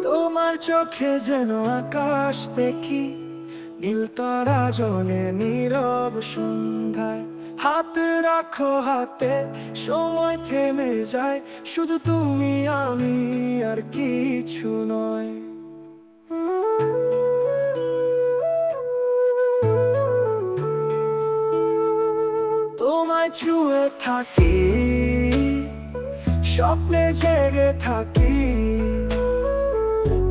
তোমার চোখে যেন আকাশ দেখি, নীল তারা জলে নীরব সন্ধ্যায়। হাত রাখো হাতে, সময় থেমে যায়, শুধু তুমি আমি আর কিছু নয়। তোমায় ছুঁয়ে থাকি, স্বপ্নে জেগে থাকি,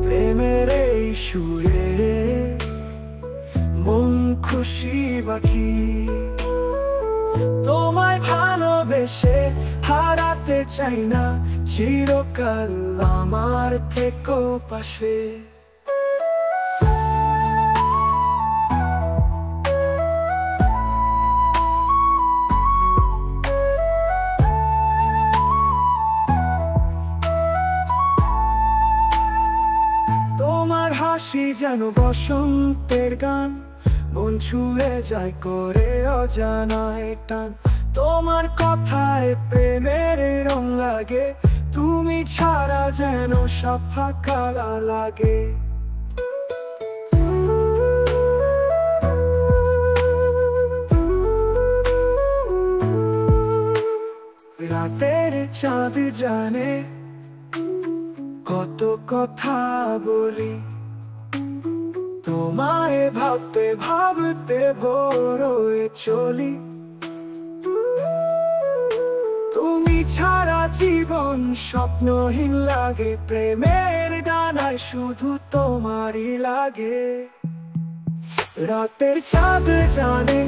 প্রেমের এই সুরে মন খুশি বাকি। তোমায় ভালোবেসে হারাতে চাই না, চিরকাল আমার থেকো পাশে। তোমার হাসি যেন বসন্তের গান, মন ছুঁয়ে যায় করে অজানায় টান। তোমার কথায় প্রেমের রং লাগে, তুমি ছাড়া যেন সব ফাঁকা লাগে। রাতের চাঁদ জানে কত কথা বলি, তোমায় ভাবতে ভাবতে ভোর হয়ে চলি। তুমি ছাড়া জীবন স্বপ্নহীন লাগে, প্রেমের ডানায় শুধু তোমারই লাগে। রাতের চাঁদ জানে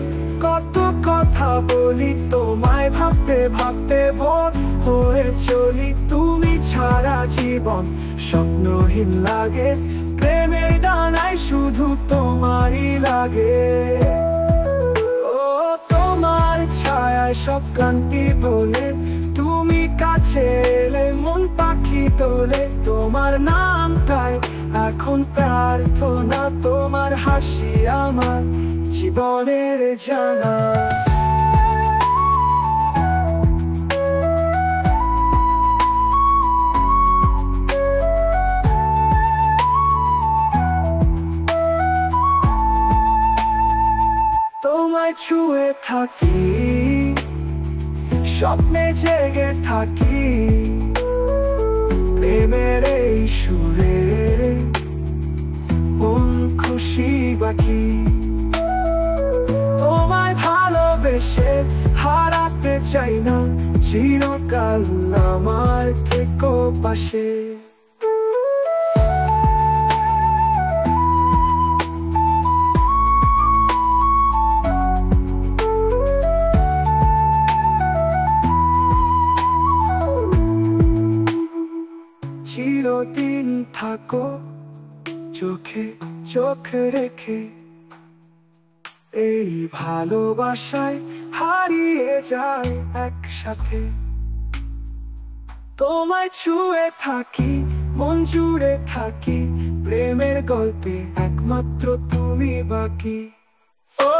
কত কথা বলি, তোমায় ভাবতে ভাবতে ভোর হয়ে চলি। তুমি ছাড়া জীবন স্বপ্নহীন লাগে, প্রেমের ডানায় শুধু তোমারই লাগে। ও তোমার ছায়ায় সব ক্লান্তি ভোলে, তুমি কাছে এলে মন পাখি তোলে। তোমার নামটাই এখন প্রার্থনা, তোমার হাসি আমার জীবনের জানা। তোমায় ছুঁয়ে থাকি, স্বপ্নে জেগে থাকি, প্রেমের এই সুরে মন খুশি বাকি। তোমায় ভালোবেসে হারাতে চাই না, চিরকাল আমার থেকো পাশে। চিরদিন থাকো চোখে চোখ রেখে, এই ভালোবাসায় হারিয়ে যায় একসাথে। তোমায় ছুঁয়ে থাকি, মন জুড়ে থাকি, প্রেমের গল্পে একমাত্র তুমি বাকি। ও